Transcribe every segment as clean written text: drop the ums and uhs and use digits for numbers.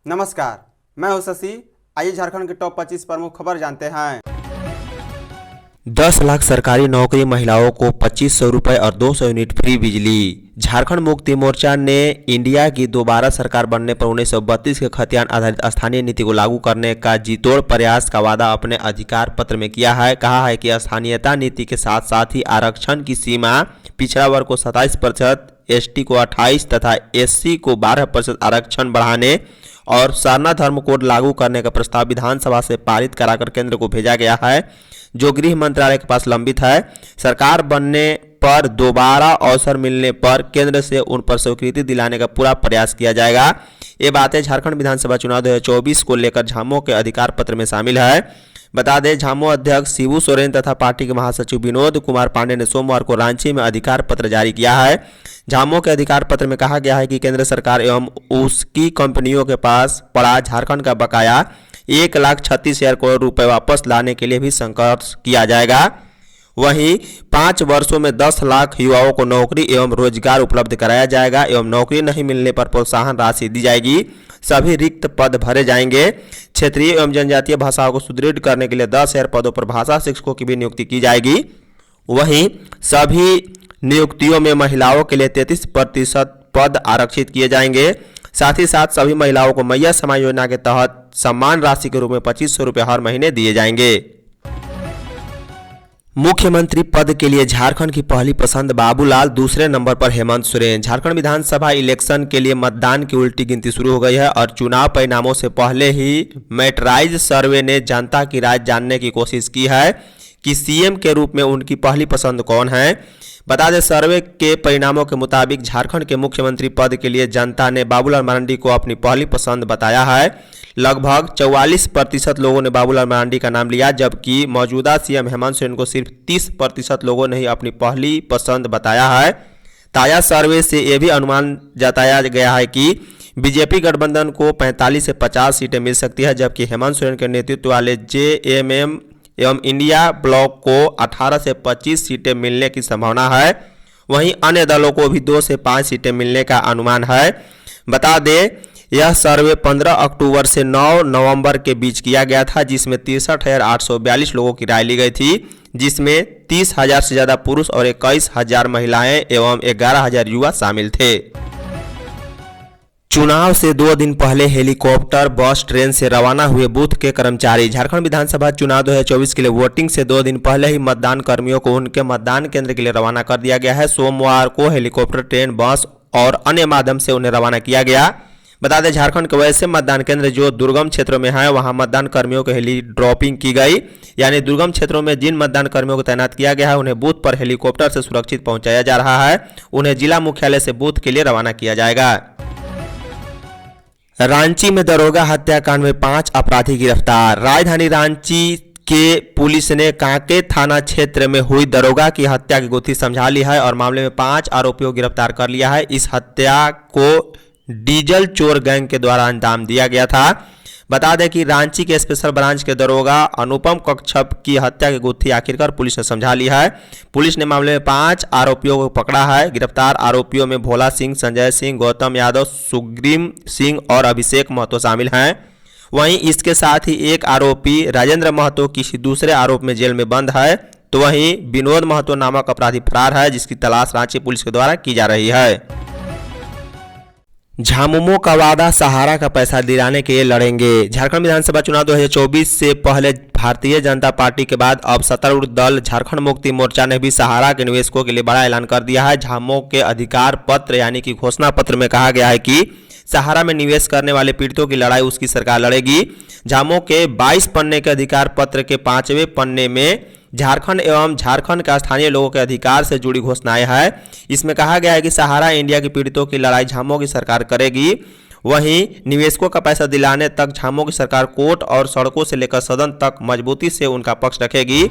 नमस्कार, मैं हूं शशि। आइए झारखंड की टॉप 25 प्रमुख खबर जानते हैं। 10 लाख सरकारी नौकरी, महिलाओं को 2500 रुपये और 200 यूनिट फ्री बिजली। झारखंड मुक्ति मोर्चा ने इंडिया की दोबारा सरकार बनने पर 1932 के खतियान आधारित स्थानीय नीति को लागू करने का जीतोड़ प्रयास का वादा अपने अधिकार पत्र में किया है। कहा है कि स्थानीयता नीति के साथ साथ ही आरक्षण की सीमा पिछड़ा वर्ग को 27%, एसटी को 28 तथा एससी को 12% आरक्षण बढ़ाने और सरना धर्म कोड लागू करने का प्रस्ताव विधानसभा से पारित कराकर केंद्र को भेजा गया है, जो गृह मंत्रालय के पास लंबित है। सरकार बनने पर दोबारा अवसर मिलने पर केंद्र से उन पर स्वीकृति दिलाने का पूरा प्रयास किया जाएगा। ये बातें झारखंड विधानसभा चुनाव 2024 को लेकर झामो के अधिकार पत्र में शामिल है। बता दें, झामो अध्यक्ष शिबू सोरेन तथा पार्टी के महासचिव विनोद कुमार पांडे ने सोमवार को रांची में अधिकार पत्र जारी किया है। झामो के अधिकार पत्र में कहा गया है कि केंद्र सरकार एवं उसकी कंपनियों के पास पड़ा झारखंड का बकाया 1,36,000 करोड़ रुपए वापस लाने के लिए भी संघर्ष किया जाएगा। वहीं 5 वर्षों में 10 लाख युवाओं को नौकरी एवं रोजगार उपलब्ध कराया जाएगा एवं नौकरी नहीं मिलने पर प्रोत्साहन राशि दी जाएगी। सभी रिक्त पद भरे जाएंगे। क्षेत्रीय एवं जनजातीय भाषाओं को सुदृढ़ करने के लिए 10,000 पदों पर भाषा शिक्षकों की भी नियुक्ति की जाएगी। वहीं सभी नियुक्तियों में महिलाओं के लिए 33% पद आरक्षित किए जाएंगे। साथ ही साथ सभी महिलाओं को मैया समाज योजना के तहत सम्मान राशि के रूप में 2500 रुपये हर महीने दिए जाएंगे। मुख्यमंत्री पद के लिए झारखंड की पहली पसंद बाबूलाल, दूसरे नंबर पर हेमंत सोरेन। झारखंड विधानसभा इलेक्शन के लिए मतदान की उल्टी गिनती शुरू हो गई है और चुनाव परिणामों से पहले ही मैट्राइज सर्वे ने जनता की राय जानने की कोशिश की है कि सीएम के रूप में उनकी पहली पसंद कौन है। बता दें, सर्वे के परिणामों के मुताबिक झारखंड के मुख्यमंत्री पद के लिए जनता ने बाबूलाल मरांडी को अपनी पहली पसंद बताया है। लगभग 44% लोगों ने बाबूलाल मरांडी का नाम लिया, जबकि मौजूदा सीएम हेमंत सोरेन को सिर्फ 30% लोगों ने ही अपनी पहली पसंद बताया है। ताजा सर्वे से यह भी अनुमान जताया गया है कि बीजेपी गठबंधन को 45 से 50 सीटें मिल सकती है, जबकि हेमंत सोरेन के नेतृत्व वाले जेएमएम एवं इंडिया ब्लॉक को 18 से 25 सीटें मिलने की संभावना है। वहीं अन्य दलों को भी 2 से 5 सीटें मिलने का अनुमान है। बता दें, यह सर्वे 15 अक्टूबर से 9 नवंबर के बीच किया गया था, जिसमें 63,842 लोगों की राय ली गई थी, जिसमें 30,000 से ज़्यादा पुरुष और 21,000 महिलाएं एवं 11,000 युवा शामिल थे। चुनाव से 2 दिन पहले हेलीकॉप्टर, बस, ट्रेन से रवाना हुए बूथ के कर्मचारी। झारखंड विधानसभा चुनाव 2024 के लिए वोटिंग से 2 दिन पहले ही मतदान कर्मियों को उनके मतदान केंद्र के लिए रवाना कर दिया गया है। सोमवार को हेलीकॉप्टर, ट्रेन, बस और अन्य माध्यम से उन्हें रवाना किया गया। बता दें, झारखंड के वैसे मतदान केंद्र जो दुर्गम क्षेत्रों में है, वहां मतदान कर्मियों को हेली ड्रॉपिंग की गई। यानी दुर्गम क्षेत्रों में जिन मतदान कर्मियों को तैनात किया गया है, उन्हें बूथ पर हेलीकॉप्टर से सुरक्षित पहुंचाया जा रहा है। उन्हें जिला मुख्यालय से बूथ के लिए रवाना किया जाएगा। रांची में दरोगा हत्याकांड में 5 अपराधी गिरफ्तार। राजधानी रांची के पुलिस ने कांके थाना क्षेत्र में हुई दरोगा की हत्या की गुत्थी समझा ली है और मामले में 5 आरोपियों को गिरफ्तार कर लिया है। इस हत्या को डीजल चोर गैंग के द्वारा अंजाम दिया गया था। बता दें कि रांची के स्पेशल ब्रांच के दरोगा अनुपम कच्छप की हत्या की गुत्थी आखिरकार पुलिस ने समझा ली है। पुलिस ने मामले में 5 आरोपियों को पकड़ा है। गिरफ्तार आरोपियों में भोला सिंह, संजय सिंह, गौतम यादव, सुग्रीम सिंह और अभिषेक महतो शामिल हैं। वहीं इसके साथ ही एक आरोपी राजेंद्र महतो किसी दूसरे आरोप में जेल में बंद है, तो वहीं विनोद महतो नामक अपराधी फरार है, जिसकी तलाश रांची पुलिस के द्वारा की जा रही है। झामुमो का वादा, सहारा का पैसा दिलाने के लिए लड़ेंगे। झारखंड विधानसभा चुनाव 2024 से पहले भारतीय जनता पार्टी के बाद अब सत्तारूढ़ दल झारखंड मुक्ति मोर्चा ने भी सहारा के निवेशकों के लिए बड़ा ऐलान कर दिया है। झामो के अधिकार पत्र यानी कि घोषणा पत्र में कहा गया है कि सहारा में निवेश करने वाले पीड़ितों की लड़ाई उसकी सरकार लड़ेगी। झामो के 22 पन्ने के अधिकार पत्र के 5वें पन्ने में झारखंड एवं झारखंड का स्थानीय लोगों के अधिकार से जुड़ी घोषणाएं हैं। इसमें कहा गया है कि सहारा इंडिया के पीड़ितों की लड़ाई झामो की सरकार करेगी। वहीं निवेशकों का पैसा दिलाने तक झामो की सरकार कोर्ट और सड़कों से लेकर सदन तक मजबूती से उनका पक्ष रखेगी।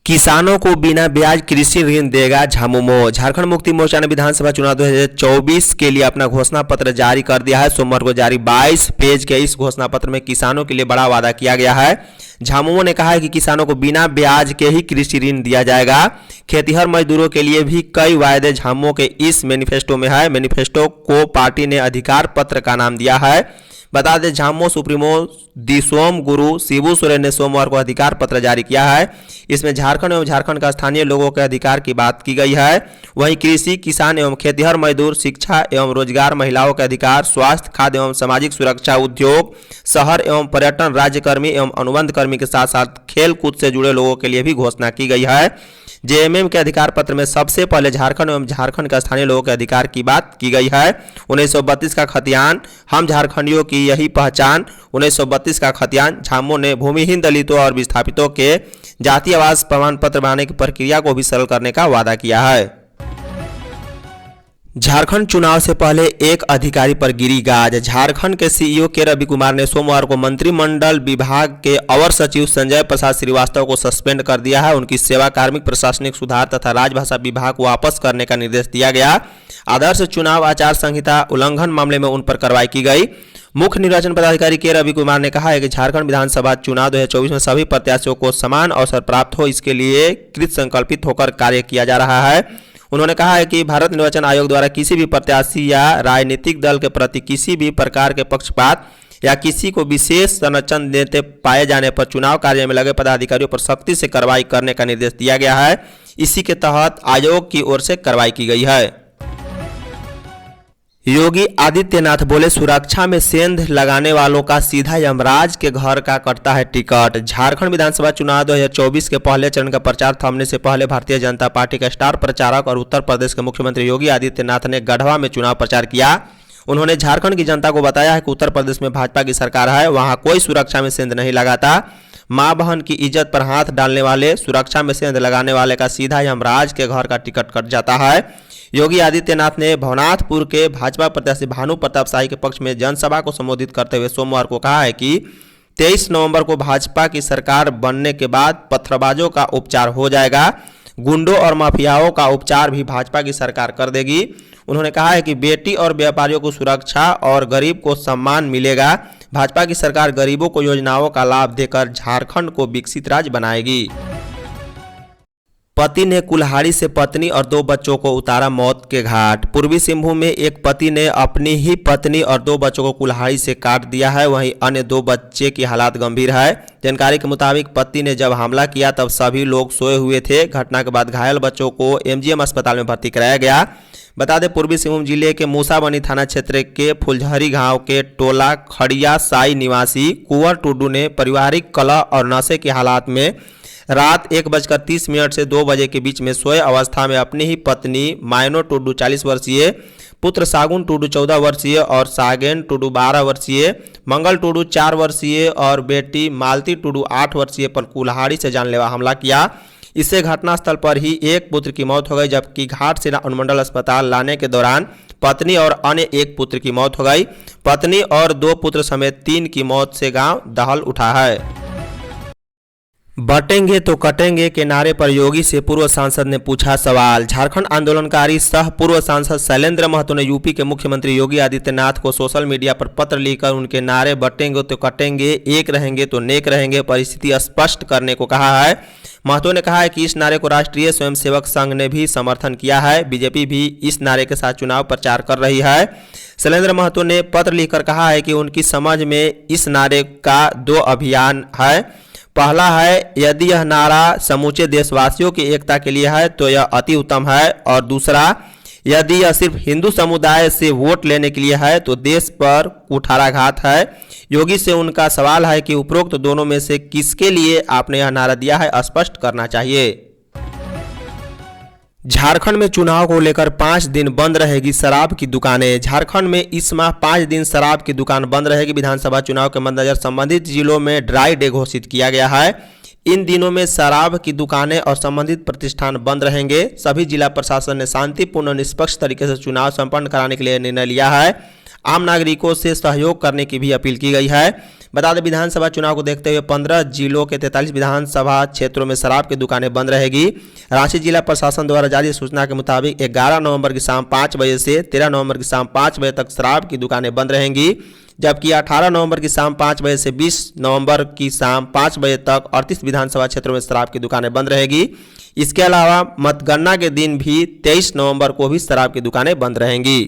किसानों को बिना ब्याज कृषि ऋण देगा झामुमो। झारखंड मुक्ति मोर्चा ने विधानसभा चुनाव 2024 के लिए अपना घोषणा पत्र जारी कर दिया है। सोमवार को जारी 22 पेज के इस घोषणा पत्र में किसानों के लिए बड़ा वादा किया गया है। झामुमो ने कहा है कि किसानों को बिना ब्याज के ही कृषि ऋण दिया जाएगा। खेतीहर मजदूरों के लिए भी कई वायदे झामुमो के इस मैनिफेस्टो में है। मैनिफेस्टो को पार्टी ने अधिकार पत्र का नाम दिया है। बता दें, झामुमो सुप्रीमो दिसोम गुरु शिबू सोरेन ने सोमवार को अधिकार पत्र जारी किया है। इसमें झारखंड एवं झारखंड का स्थानीय लोगों के अधिकार की बात की गई है। वहीं कृषि, किसान एवं खेतीहर मजदूर, शिक्षा एवं रोजगार, महिलाओं के अधिकार, स्वास्थ्य, खाद्य एवं सामाजिक सुरक्षा, उद्योग, शहर एवं पर्यटन, राज्यकर्मी एवं अनुबंध कर्मी के साथ साथ खेल कूद से जुड़े लोगों के लिए भी घोषणा की गई है। जेएमएम के अधिकार पत्र में सबसे पहले झारखंड एवं झारखंड का स्थानीय लोगों के अधिकार की बात की गई है। 1932 का खतियान, हम झारखंडियों की यही पहचान। 1932 का खतियान। झामुमो ने भूमिहीन दलितों और विस्थापितों के जाति आवास प्रमाण पत्र बनाने की प्रक्रिया को भी सरल करने का वादा किया है। झारखंड चुनाव से पहले एक अधिकारी पर गिरी गाज। झारखंड के सीईओ के रवि कुमार ने सोमवार को मंत्रिमंडल विभाग के अवर सचिव संजय प्रसाद श्रीवास्तव को सस्पेंड कर दिया है। उनकी सेवा कार्मिक प्रशासनिक सुधार तथा राजभाषा विभाग को वापस करने का निर्देश दिया गया। आदर्श चुनाव आचार संहिता उल्लंघन मामले में उन पर कार्रवाई की गई। मुख्य निर्वाचन पदाधिकारी के रवि कुमार ने कहा है कि झारखंड विधानसभा चुनाव 2024 में सभी प्रत्याशियों को समान अवसर प्राप्त हो, इसके लिए कृत संकल्पित होकर कार्य किया जा रहा है। उन्होंने कहा है कि भारत निर्वाचन आयोग द्वारा किसी भी प्रत्याशी या राजनीतिक दल के प्रति किसी भी प्रकार के पक्षपात या किसी को विशेष संरक्षण देते पाए जाने पर चुनाव कार्य में लगे पदाधिकारियों पर सख्ती से कार्रवाई करने का निर्देश दिया गया है। इसी के तहत आयोग की ओर से कार्रवाई की गई है। योगी आदित्यनाथ बोले, सुरक्षा में सेंध लगाने वालों का सीधा यमराज के घर का कटता है टिकट। झारखंड विधानसभा चुनाव 2024 के पहले चरण का प्रचार थमने से पहले भारतीय जनता पार्टी के स्टार प्रचारक और उत्तर प्रदेश के मुख्यमंत्री योगी आदित्यनाथ ने गढ़वा में चुनाव प्रचार किया। उन्होंने झारखंड की जनता को बताया है कि उत्तर प्रदेश में भाजपा की सरकार है, वहां कोई सुरक्षा में सेंध नहीं लगाता। मां बहन की इज्जत पर हाथ डालने वाले, सुरक्षा में सेंध लगाने वाले का सीधा यमराज के घर का टिकट कट जाता है। योगी आदित्यनाथ ने भवनाथपुर के भाजपा प्रत्याशी भानु प्रताप शाही के पक्ष में जनसभा को संबोधित करते हुए सोमवार को कहा है कि 23 नवंबर को भाजपा की सरकार बनने के बाद पत्थरबाजों का उपचार हो जाएगा। गुंडों और माफियाओं का उपचार भी भाजपा की सरकार कर देगी। उन्होंने कहा है कि बेटी और व्यापारियों को सुरक्षा और गरीब को सम्मान मिलेगा। भाजपा की सरकार गरीबों को योजनाओं का लाभ देकर झारखंड को विकसित राज्य बनाएगी। पति ने कुल्हाड़ी से पत्नी और 2 बच्चों को उतारा मौत के घाट। पूर्वी सिंहभूम में एक पति ने अपनी ही पत्नी और 2 बच्चों को कुल्हाड़ी से काट दिया है। वहीं अन्य 2 बच्चे की हालत गंभीर है। जानकारी के मुताबिक पति ने जब हमला किया तब सभी लोग सोए हुए थे। घटना के बाद घायल बच्चों को एमजीएम अस्पताल में भर्ती कराया गया। बता दें, पूर्वी सिंहभूम जिले के मूसाबनी थाना क्षेत्र के फुलझरी गांव के टोला खड़िया साई निवासी कुंवर टुडू ने पारिवारिक कलह और नशे की हालात में रात 1:30 से 2 बजे के बीच में सोए अवस्था में अपनी ही पत्नी मायनो टुडू 40 वर्षीय, पुत्र सागुन टुडू 14 वर्षीय और सागेन टुडू 12 वर्षीय, मंगल टुडू 4 वर्षीय और बेटी मालती टुडू 8 वर्षीय पर कुल्हाड़ी से जानलेवा हमला किया। इससे घटनास्थल पर ही एक पुत्र की मौत हो गई, जबकि घाटशिला अनुमंडल अस्पताल लाने के दौरान पत्नी और अन्य एक पुत्र की मौत हो गई। पत्नी और 2 पुत्र समेत 3 की मौत से गांव दहल उठा है। बटेंगे तो कटेंगे के नारे पर योगी से पूर्व सांसद ने पूछा सवाल। झारखंड आंदोलनकारी सह पूर्व सांसद शैलेंद्र महतो ने यूपी के मुख्यमंत्री योगी आदित्यनाथ को सोशल मीडिया पर पत्र लिखकर उनके नारे बटेंगे तो कटेंगे, एक रहेंगे तो नेक रहेंगे पर स्थिति स्पष्ट करने को कहा है। महतो ने कहा है कि इस नारे को राष्ट्रीय स्वयंसेवक संघ ने भी समर्थन किया है। बीजेपी भी इस नारे के साथ चुनाव प्रचार कर रही है। शैलेंद्र महतो ने पत्र लिखकर कहा है कि उनकी समझ में इस नारे का 2 अभियान है। पहला है, यदि यह नारा समूचे देशवासियों की एकता के लिए है तो यह अति उत्तम है, और दूसरा, यदि यह सिर्फ हिंदू समुदाय से वोट लेने के लिए है तो देश पर कुठाराघात है। योगी से उनका सवाल है कि उपरोक्त दोनों में से किसके लिए आपने यह नारा दिया है, स्पष्ट करना चाहिए। झारखंड में चुनाव को लेकर 5 दिन बंद रहेगी शराब की दुकानें। झारखंड में इस माह 5 दिन शराब की दुकान बंद रहेगी। विधानसभा चुनाव के मद्देनजर संबंधित जिलों में ड्राई डे घोषित किया गया है। इन दिनों में शराब की दुकानें और संबंधित प्रतिष्ठान बंद रहेंगे। सभी जिला प्रशासन ने शांतिपूर्ण और निष्पक्ष तरीके से चुनाव संपन्न कराने के लिए निर्णय लिया है। आम नागरिकों से सहयोग करने की भी अपील की गई है। बता दें, विधानसभा चुनाव को देखते हुए 15 जिलों के 43 विधानसभा क्षेत्रों में शराब की दुकानें बंद रहेगी। रांची जिला प्रशासन द्वारा जारी सूचना के मुताबिक 11 नवंबर की शाम 5 बजे से 13 नवंबर की शाम 5 बजे तक शराब की दुकानें बंद रहेंगी, जबकि 18 नवंबर की शाम 5 बजे से 20 नवंबर की शाम 5 बजे तक 38 विधानसभा क्षेत्रों में शराब की दुकानें बंद रहेगी। इसके अलावा मतगणना के दिन भी 23 नवंबर को भी शराब की दुकानें बंद रहेंगी।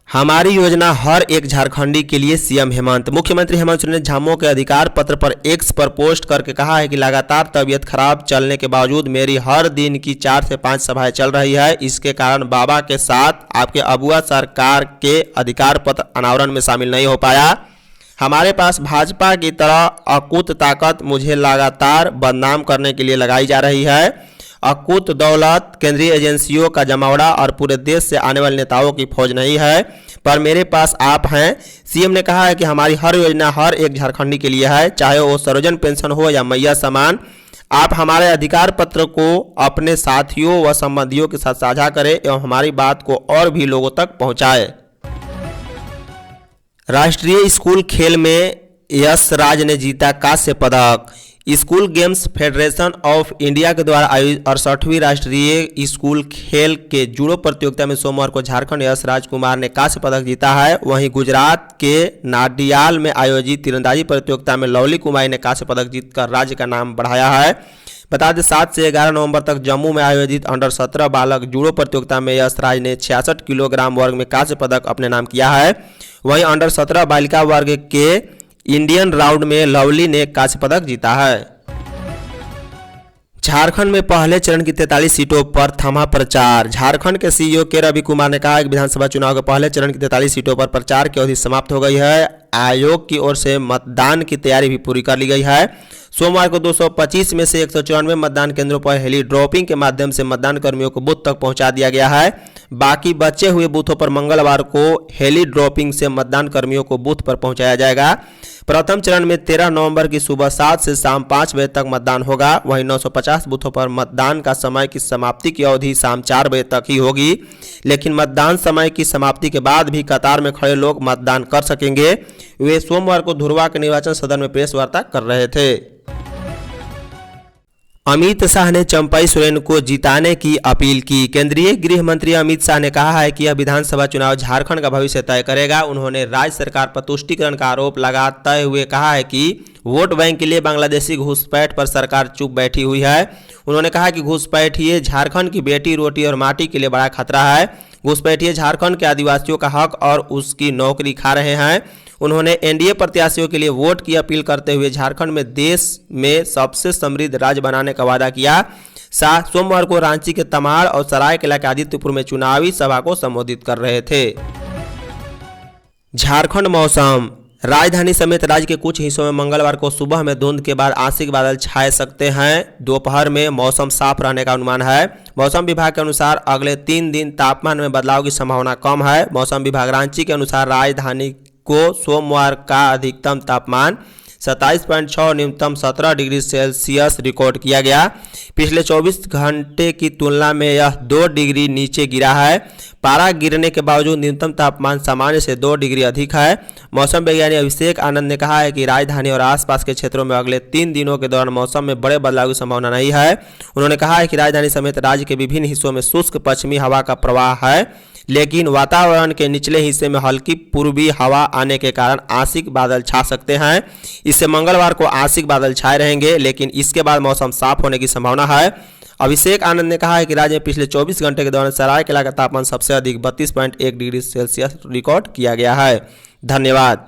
हमारी योजना हर एक झारखंडी के लिए, सीएम हेमंत। मुख्यमंत्री हेमंत सोरेन ने झामुमो के अधिकार पत्र पर एक्स पर पोस्ट करके कहा है कि लगातार तबीयत खराब चलने के बावजूद मेरी हर दिन की 4 से 5 सभाएं चल रही है। इसके कारण बाबा के साथ आपके अबुआ सरकार के अधिकार पत्र अनावरण में शामिल नहीं हो पाया। हमारे पास भाजपा की तरह अकूत ताकत मुझे लगातार बदनाम करने के लिए लगाई जा रही है। अकूत दौलत केंद्रीय एजेंसियों का जमावड़ा और पूरे देश से आने वाले नेताओं की फौज नहीं है, पर मेरे पास आप हैं। सीएम ने कहा है कि हमारी हर योजना हर एक झारखंडी के लिए है, चाहे वो सर्वजन पेंशन हो या मैया समान। आप हमारे अधिकार पत्र को अपने साथियों व संबंधियों के साथ साझा करें एवं हमारी बात को और भी लोगों तक पहुंचाएं। राष्ट्रीय स्कूल खेल में यश राज ने जीता कांस्य पदक। School games federation of India के द्वारा आयोजित 68वीं राष्ट्रीय स्कूल खेल के जूडो प्रतियोगिता में सोमवार को झारखंड यश राज कुमार ने कांस्य पदक जीता है। वहीं गुजरात के नाडियाल में आयोजित तीरंदाजी प्रतियोगिता में लवली कुमारी ने कांस्य पदक जीतकर राज्य का नाम बढ़ाया है। बता दें, 7 से 11 नवंबर तक जम्मू में आयोजित अंडर 17 बालक जूडो प्रतियोगिता में यश राज ने 66 किलोग्राम वर्ग में कांस्य पदक अपने नाम किया है। वहीं अंडर 17 बालिका वर्ग के इंडियन राउंड में लवली ने कांस्य पदक जीता है। झारखंड में पहले चरण की 43 सीटों पर थमा प्रचार। झारखंड के सीईओ के रवि कुमार ने कहा कि विधानसभा चुनाव के पहले चरण की 43 सीटों पर प्रचार की अवधि समाप्त हो गई है। आयोग की ओर से मतदान की तैयारी भी पूरी कर ली गई है। सोमवार को 225 में से 194 मतदान केंद्रों पर हेली ड्रॉपिंग के माध्यम से मतदान कर्मियों को बूथ तक पहुंचा दिया गया है। बाकी बचे हुए बूथों पर मंगलवार को हेली ड्रॉपिंग से मतदान कर्मियों को बूथ पर पहुंचाया जाएगा। प्रथम चरण में 13 नवंबर की सुबह 7 से शाम 5 बजे तक मतदान होगा। वहीं 950 बूथों पर मतदान का समय की समाप्ति की अवधि शाम 4 बजे तक ही होगी, लेकिन मतदान समय की समाप्ति के बाद भी कतार में खड़े लोग मतदान कर सकेंगे। वे सोमवार को धुरवा के निर्वाचन सदन में प्रेस वार्ता कर रहे थे। अमित शाह ने चंपई सोरेन को जिताने की अपील की। केंद्रीय गृह मंत्री अमित शाह ने कहा है कि यह विधानसभा चुनाव झारखंड का भविष्य तय करेगा। उन्होंने राज्य सरकार पर तुष्टीकरण का आरोप लगाते हुए कहा है कि वोट बैंक के लिए बांग्लादेशी घुसपैठ पर सरकार चुप बैठी हुई है। उन्होंने कहा कि घुसपैठिए झारखंड की बेटी रोटी और माटी के लिए बड़ा खतरा है। घुसपैठिए झारखंड के आदिवासियों का हक और उसकी नौकरी खा रहे हैं। उन्होंने एनडीए प्रत्याशियों के लिए वोट की अपील करते हुए झारखंड में देश में सबसे समृद्ध राज्य बनाने का वादा किया। शाह सोमवार को रांची के तमाड़ और सरायकेला के आदित्यपुर में चुनावी सभा को संबोधित कर रहे थे। झारखंड मौसम। राजधानी समेत राज्य के कुछ हिस्सों में मंगलवार को सुबह में धुंध के बाद आंशिक बादल छाए सकते हैं। दोपहर में मौसम साफ रहने का अनुमान है। मौसम विभाग के अनुसार अगले 3 दिन तापमान में बदलाव की संभावना कम है। मौसम विभाग रांची के अनुसार राजधानी को सोमवार का अधिकतम तापमान 27.6 और न्यूनतम 17 डिग्री सेल्सियस रिकॉर्ड किया गया। पिछले 24 घंटे की तुलना में यह 2 डिग्री नीचे गिरा है। पारा गिरने के बावजूद न्यूनतम तापमान सामान्य से 2 डिग्री अधिक है। मौसम वैज्ञानिक अभिषेक आनंद ने कहा है कि राजधानी और आसपास के क्षेत्रों में अगले 3 दिनों के दौरान मौसम में बड़े बदलाव की संभावना नहीं है। उन्होंने कहा है कि राजधानी समेत राज्य के विभिन्न हिस्सों में शुष्क पश्चिमी हवा का प्रवाह है, लेकिन वातावरण के निचले हिस्से में हल्की पूर्वी हवा आने के कारण आंशिक बादल छा सकते हैं। इससे मंगलवार को आंशिक बादल छाए रहेंगे, लेकिन इसके बाद मौसम साफ होने की संभावना है। अभिषेक आनंद ने कहा है कि राज्य में पिछले 24 घंटे के दौरान सरायकेला का तापमान सबसे अधिक 32.1 डिग्री सेल्सियस रिकॉर्ड किया गया है। धन्यवाद।